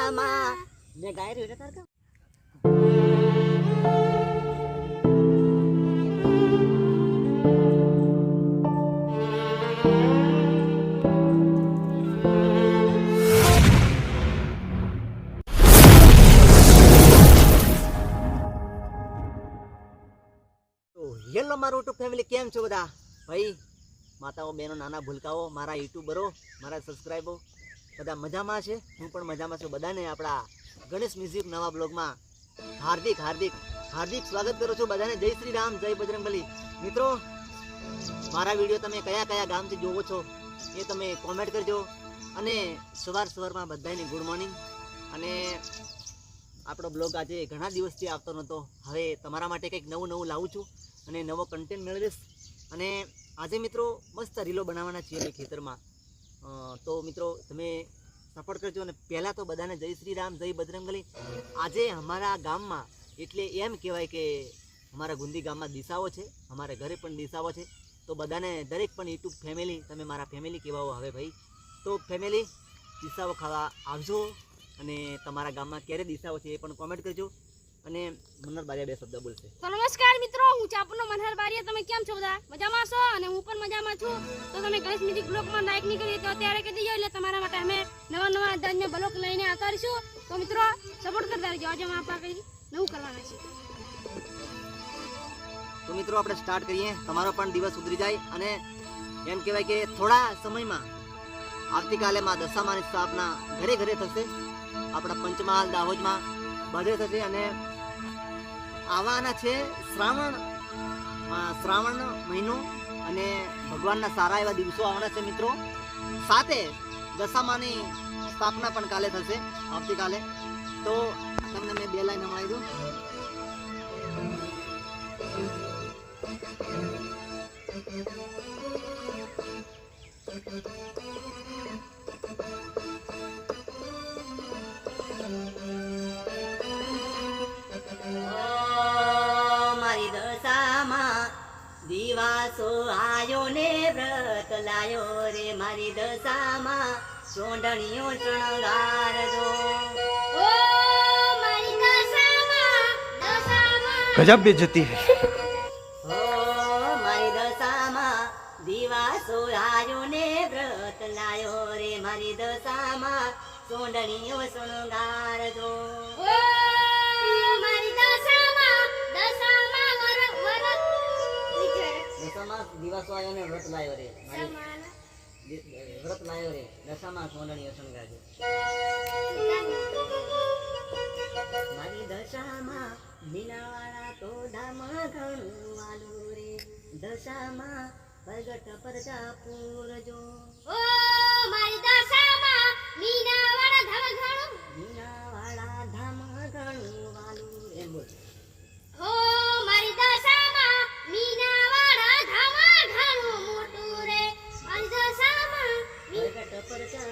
દશામાં મેં ગાય રહ્યું તાર કા હેલો મારું યુટ્યુબ ફેમિલી કેમ છો બધા ભાઈ માતાઓ બહેનો નાના ભૂલકાઓ મારા યુટ્યુબરો મારા સબસ્ક્રાઈબરો બધા મજામાં છે હું પણ મજામાં છું બધાને આપણા ગણેશ મ્યુઝિક નવા બ્લોગમાં હાર્દિક હાર્દિક હાર્દિક સ્વાગત કરું છું બધાને જય શ્રી રામ જય બજરંગબલી મિત્રો મારા વિડીયો તમે કયા કયા ગામથી જોવો છો એ તમે કોમેન્ટ કરજો અને સવારમાં બધાને ગુડ મોર્નિંગ અને આપણો બ્લોગ આજે ઘણા દિવસથી આવતો નહોતો હવે તમારા માટે કંઈક નવું લાવું છું અને નવો કન્ટેન્ટ મેળવીશ અને આજે મિત્રો મસ્ત રીલો બનાવવાના છીએ અમે ખેતરમાં તો મિત્રો તમે સપોર્ટ કરજો અને પહેલાં તો બધાને જય શ્રી રામ જય બજરંગબલી આજે અમારા ગામમાં એટલે એમ કહેવાય કે અમારા ગુંદી ગામમાં દિશાઓ છે અમારે ઘરે પણ દિશાઓ છે તો બધાને દરેક પણ યુટ્યુબ ફેમિલી તમે મારા ફેમિલી કહેવાઓ હવે ભાઈ તો ફેમિલી દિશાઓ ખાવા આવજો અને તમારા ગામમાં ક્યારે દિશાઓ છે એ પણ કોમેન્ટ કરજો અને મનહર બારિયા બે શબ્દ બોલશે. તો નમસ્કાર મિત્રો, હું ચાપનો મનહર બારિયા. તમે કેમ છો બધા? મજામાં છો? અને હું પણ મજામાં છું. તો તમે ગણેશ મ્યુઝિક બ્લોગમાં લાઈક નહીં કરી તો અત્યારે કરી દેજો, એટલે તમારા માટે અમે નવા અંદાજના બ્લોગ લઈને આવતા રહીશું. તો મિત્રો સપોર્ટ કરતા રહેજો. આજે આપણે કંઈ નવું કરવાના છે. તો મિત્રો આપણે સ્ટાર્ટ કરીએ. તમારો પણ દિવસ સુધરી જાય અને એમ કહેવાય કે થોડા સમયમાં આવતીકાલે માં દશામાની સ્થાપના ઘરે થશે. આપણા પંચમહાલ દાહોદમાં બધે થશે અને આવવાના છે શ્રાવણ મહિનો અને ભગવાનના સારા એવા દિવસો આવવાના છે મિત્રો. સાથે દશામાની સ્થાપના પણ કાલે થશે આવતીકાલે. તો તમને મેં બે લાઈન હમણાવી દઉં. મારી દશામાં દિવાસો આયો ને વ્રત લાયો રે મારી દશામાં સોંઢણીઓ શણગારજો. ઓ મારી દશામાં ગજબ બેજતી હે. ઓ મારી દશામાં દિવાસો આયો ને વ્રત લાયો રે મારી દશામાં સોંઢણીઓ શણગારજો. દિવસો આવ્યો ને વ્રત લાયો રે વ્રત લાયો રે દશામાં સોંઢણીઓ શણગારજો. મારી દશામાં મીનાવાળા તો ધામ ઘણું વાલું રે દશામાં પ્રગટ પ્રજા પૂરજો. ઓ મારી દશામાં મીનાવાળા ધામ ઘણું વાલું રે બોલ. ઓ મારી દશામાં મીનાવાળા ધામ ઘણું મોટું રે મારી દશામાં પ્રગટ પ્રજા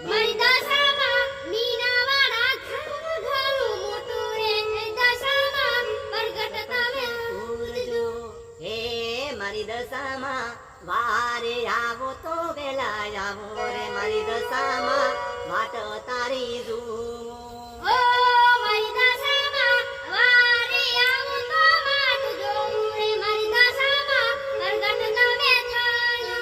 મારી દશામાં મીનાવાળા ઘણું મોટું રે દશામાં પ્રગટ તમે પૂરજો. હે મારી દશામાં વારે આવો તો વેલા આવો રે મારી દશામાં વાટ તારી જુઓ. ઓ મારી દશામાં વારે આવો તો વાટ જોઉં રે મારી દશામાં પ્રગટ તમે થાજો.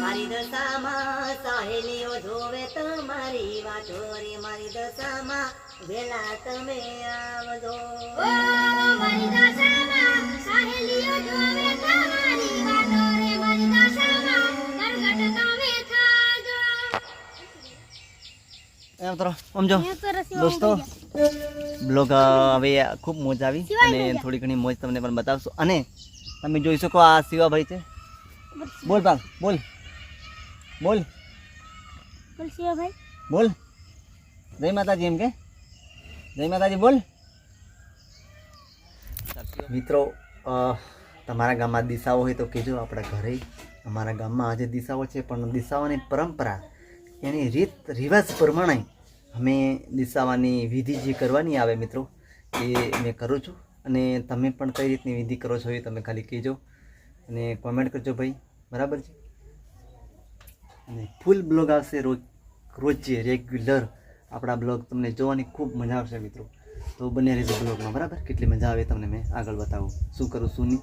મારી દશામાં સહેલીઓ જોવે તમારી વાતો રે મારી દશામાં વેલા તમે આવજો. ઓ મારી દશામાં સહેલીઓ જોવે તમારી વાતો રે મારી દશામાં પ્રગટ તમે થાજો. એમ તો સમજો દોસ્તો બ્લોગ હવે ખૂબ મોજ આવી અને થોડી ઘણી મોજ તમને પણ બતાવશું અને તમે જોઈ શકો આ શિવાભાઈ છે. બોલ ભાગ બોલ બોલ શિવાભાઈ બોલ જય માતાજી એમ કે જય માતાજી બોલ. મિત્રો તમારા ગામમાં દિશાઓ હોય તો કહેજો. આપણા ઘરે અમારા ગામમાં આજે દિશાઓ છે પણ દિશાઓની પરંપરા એની રીત રિવાજ પ્રમાણે અમે દિશાવાની વિધિ જે કરવાની આવે મિત્રો એ મેં કરું છું અને તમે પણ કઈ રીતની વિધિ કરો છો એ તમે ખાલી કહેજો અને કોમેન્ટ કરજો ભાઈ. બરાબર છે. અને ફૂલ બ્લોગ આવશે રોજે રેગ્યુલર આપણા બ્લોગ તમને જોવાની ખૂબ મજા આવશે મિત્રો. તો બને રહેજો બ્લોગમાં, બરાબર. કેટલી મજા આવે તમને મેં આગળ બતાવું, શું કરું શું નહીં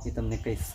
એ તમને કહીશ.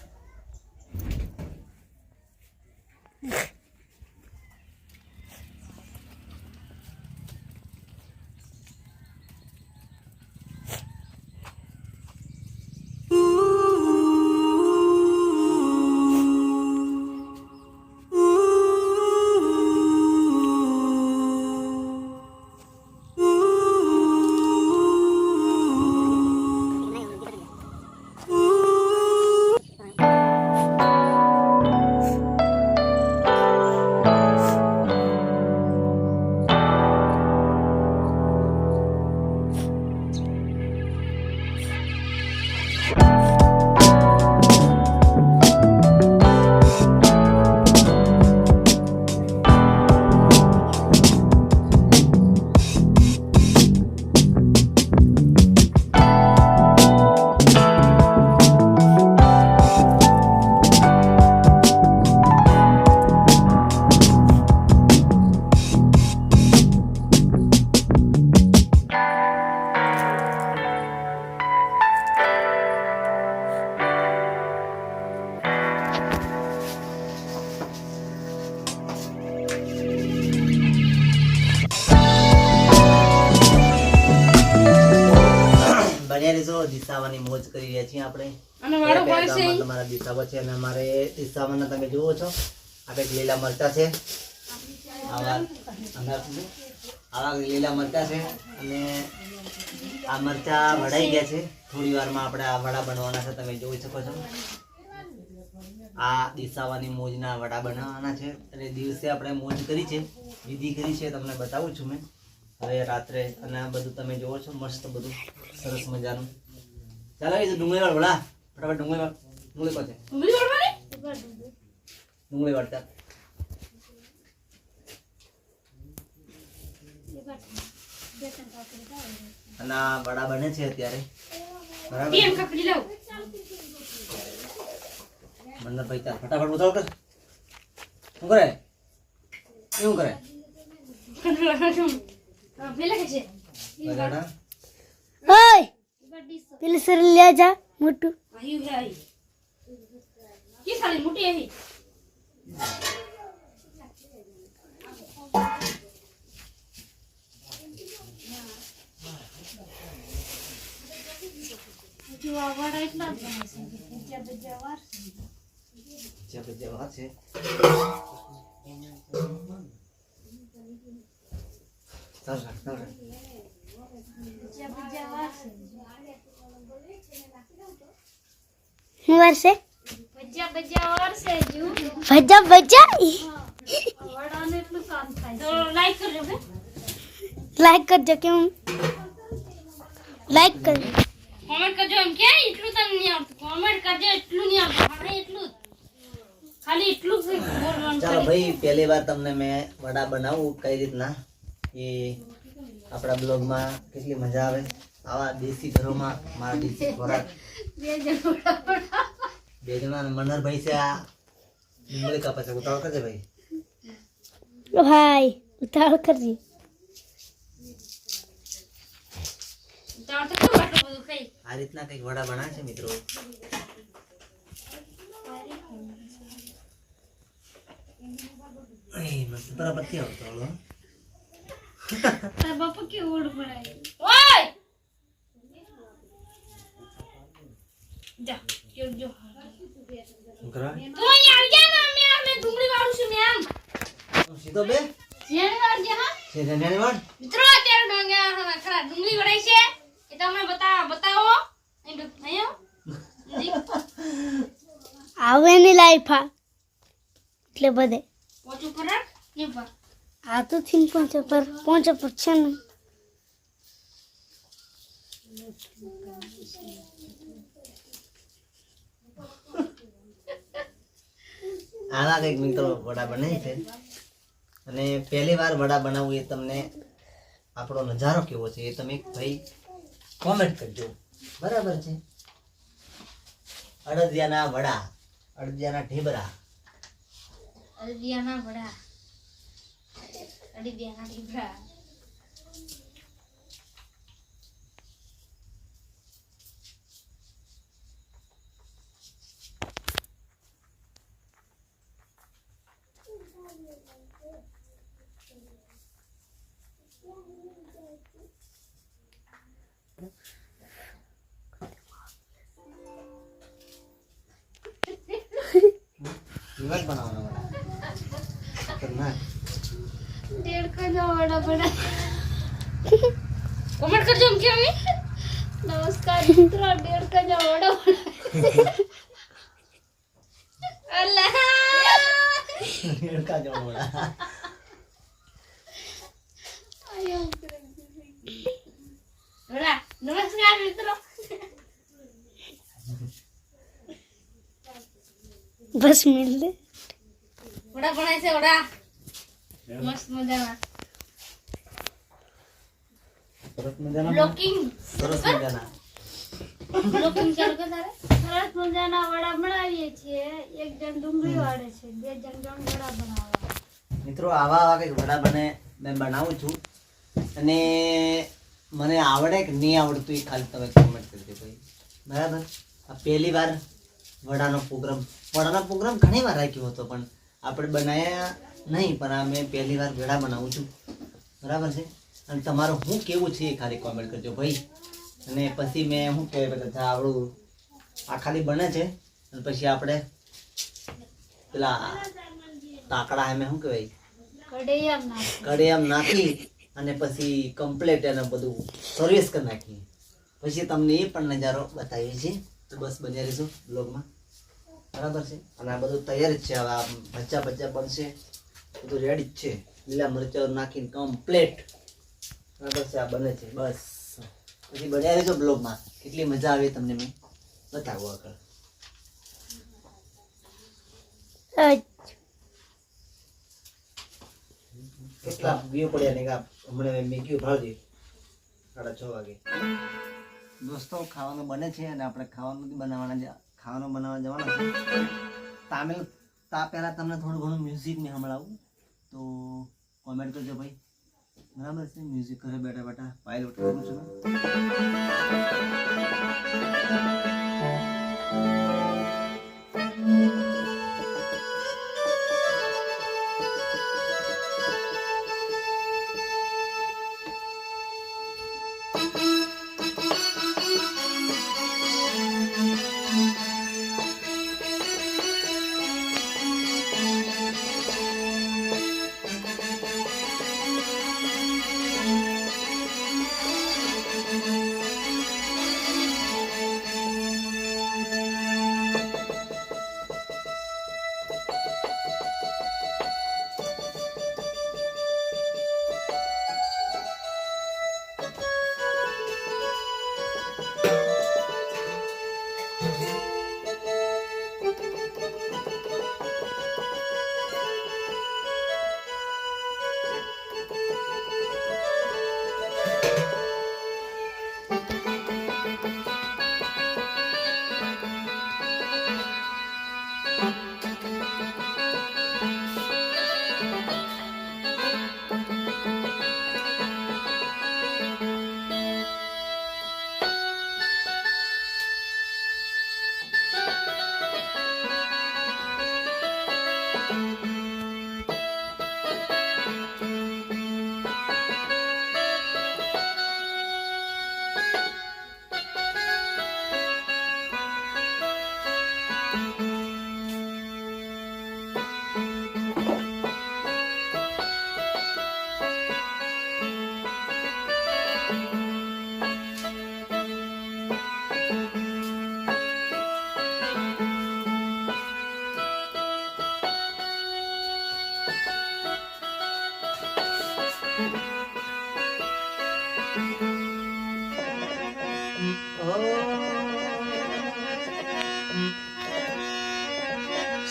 દિશાવાની મોજ કરી રહ્યા છીએ આપણે. અને વાળો કોણ છે? તમારા દિશાવા છે અને અમારે દિશાવાના તમે જુઓ છો આ કંઈક લીલા મરચા છે. આવા લીલા મરચા છે અને આ મરચા વઢાઈ ગયા છે. થોડી વારમાં આપણે આ વડા બનવાના છે, તમે જોઈ શકો છો. આ દિશાવાની મોજના વડા બનાવવાના છે અને દિવસે આપણે મોજ કરી છે, વિધિ કરી છે, તમને બતાવું છું મેં હવે રાત્રે. અને આ બધું તમે જોવો છો મસ્ત બધું સરસ મજાનું. ચાલો એ ડુંગળી વાળ વડા, ફટાફટ ડુંગળી વાળ. ડુંગળી કોણ છે? ડુંગળી વાળતા. અને આ વડા બને છે અત્યારે, બરાબર. મંદરભાઈ તાર ફટાફટ ઉતાવળ કર. શું કરે? શું કરે? બરાડા. ઓય પેલી સર લે જા મોટું આયુ હે આયુ કે સાલી મોટી આવી જો આ વડા એટલા જ બને છે બીજા વાર છે. ચાલ રાખ, ચાલ રાખ. હું વર્ષે ભજીયા વાર છે જો ભજા વડાને એટલું કામ થાય તો લાઈક કરજો હે લાઈક કરજો કેમ લાઈક કરજો કોમેન્ટ કરજો એમ કે એટલું તને નહીં આવતું કોમેન્ટ કરજો એટલું નહીં આવતું મારે એટલું જ. ખાલી એટલું જ બોલવાનું ચાલો ભાઈ, પહેલી વાર તમને મેં વડા બનાવું કઈ રીતના એ આપણા બ્લોગમાં કેટલી મજા આવે. આવા દેશી ઘરોમાં મારા દેશી ખોરાક. બે જણા મનહરભાઈ છે આ ડુંગળી કાપે છે. ઉતાવળ કરજે ભાઈ. ભાઈ ઉતાવળ કરજી. તો કેવું આટલું બધું ખાઈ આ રીતના કઈક વડા બનાવે છે મિત્રો. મસ્ત બરાબર થી આવતો હળો. તાર બાપા કેવું ઓડ બનાય ઓય જા કેવ જો શું કરવા? તું અહીંયા આવી જા ને અમે ડુંગળી વાળું છું ને આમ સીધો બે જેને વાર જા હા છે ધન્યાની વાડ. મિત્રો અત્યારે ડોંગા ખરા ડુંગળી વડાઈ છે એ તમને બતાવો અહીંયા આવે ની લાઈફ એટલે બધે પોચું પર રાખ ને પર આ તો થીન પહોંચે પર છે ને આવા કંઈક મિત્રો વડા બને છે અને પહેલી વાર વડા બનાવવું એ તમને આપણો નજારો કેવો છે એ તમે ભાઈ કોમેન્ટ કરજો, બરાબર છે. અડદિયાના વડા, અડદિયાના ઢેબરા અડિયાના વડા અડિયાના ઢીબરા વિવાદ બનાવવાનો ખતરનાક. દેડકા વડા બના કોમેન્ટ કરજો એમ કે અમે નમસ્કાર મિત્રો દેડકા વડા અલ્લાહ દેડકા જેવો વડા. વડા નમસ્કાર મિત્રો बस मिल दे વડા બનાય છે વડા મસ્ત મજાના સરસ મજાના બ્લોકિંગ સરસ મજાના બ્લોકિંગ ચાલુ કર તારે સરસ મજાના વડા બનાવીએ છીએ. એક જણ ડુંગળી વાળે છે, બે જણ વડા બનાવે. મિત્રો આવા આવા કંઈક વડા મેં બનાવું છું અને મને આવડે કે નહીં આવડતું એ ખાલી તમે કોમેન્ટ કરી દેજો ભાઈ. બરાબર. આ પહેલી વાર વડાનો પ્રોગ્રામ ઘણી વાર રાખ્યો હતો પણ આપણે બનાવ્યા નહીં, પણ આ મેં પહેલી વાર વડા બનાવું છું. બરાબર છે. અને તમારું શું કેવું છે એ ખાલી કોમેન્ટ કરજો ભાઈ. અને પછી મેં શું કહેવાય બધા આવડું આ ખાલી બને છે અને પછી આપણે પેલા તાકડા એમ શું કહેવાય કડિયામ નાખી અને પછી કમ્પ્લેટ એને બધું સર્વિસ કરી નાખીએ. પછી તમને એ પણ નજારો બતાવીએ છીએ. તો બસ બન્યા રહીશું બ્લોગમાં. બરાબર છે. અને આ બધું તૈયાર જ છે. હવે આ ભચ્ચા બનશે, બધું રેડી જ છે. લીલા મરચાં નાખીને કમ્પ્લેટ. બરાબર છે. આ બને છે. બસ પછી બન્યા રહીશો બ્લોગમાં. કેટલી મજા આવે તમને મેં બતાવું આગળ. કેટલા વ્યૂ પડ્યા ને હમણાં મેં મેગ્યું ભાવજી 6:30 વાગે. દોસ્તો ખાવાનું બને છે અને આપણે ખાવાનું બનાવવા જવાના છે. તા પહેલાં તમને થોડું ઘણું મ્યુઝિક મેં સંભળાવું તો કોમેન્ટ કરજો ભાઈ. બરાબર છે. મ્યુઝિક ઘરે બેઠા બેઠા પાયલોટ કરું છું.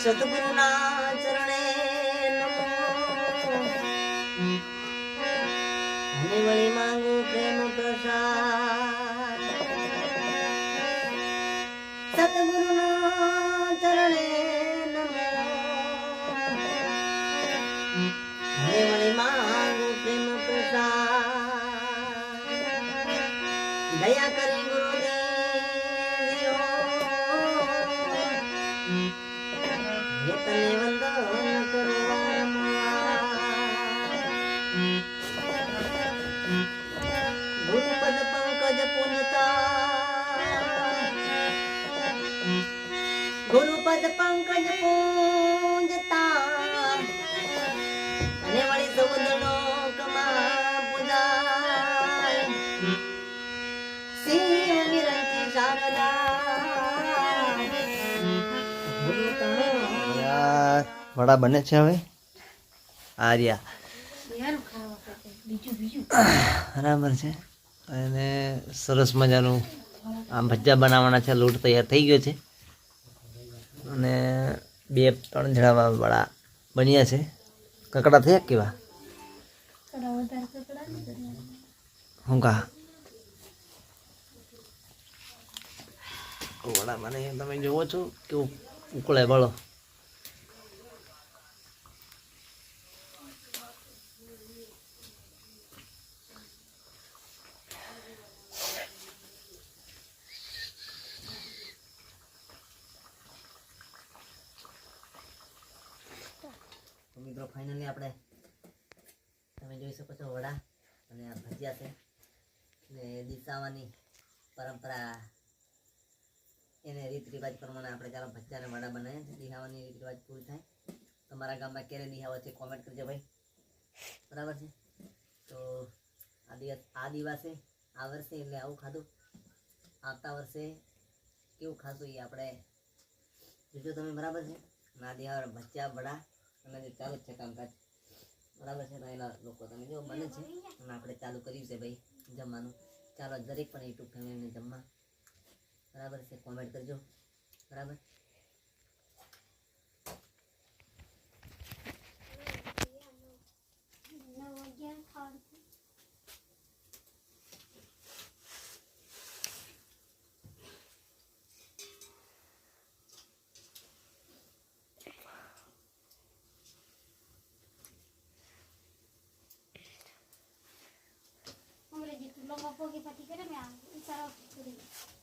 સદગુરુના ચરણે નમો અને વળી માંગુ પ્રેમ પ્રસાદ. સદગુરુના ચરણે નમો તને વંદન કરું ગુરુપદ પંકજ પુનિતા ગુરુપદ પંકજ પૂજતા અને વળી સૌદનો કમા પૂજાય શિવ નિરંજન શારદા વડા બને છે હવે આર્યા બરાબર છે અને સરસ મજાનું આમ ભજીયા બનાવવાના છે લોટ તૈયાર થઈ ગયો છે અને 2-3 જણા વડા બન્યા છે કકડા થયા કેવા હું કા વડા મને તમે જોવો છો કેવું ઉકળે બળો મિત્રો ફાઇનલી આપણે તમે જોઈ શકો છો વડા અને આ ભજીયા છે ને દિશાવાની પરંપરા એને રીત રિવાજ પ્રમાણે આપણે ચાલો ભજીયા અને વડા બનાવીએ છીએ દિહાવાની રીત રિવાજ પૂરી થાય તમારા ગામમાં ક્યારે દિહાવો છે કોમેન્ટ કરજો ભાઈ બરાબર છે તો આ દિવસે આ વર્ષે એટલે આવું ખાધું આવતા વર્ષે કેવું ખાશું એ આપણે જોજો તમે બરાબર છે અને આ દિહા ભજીયા વડા અને જે ચાલુ જ છે કામકાજ બરાબર છે એના લોકો તમે જો બને છે અને આપણે ચાલુ કર્યું છે ભાઈ જમવાનું ચાલો દરેક પણ યુટ્યુબ ફેમિલીને જમવા બરાબર છે કોમેન્ટ કરજો બરાબર Hombre, yo tú lo poco que para ti que me hago. Y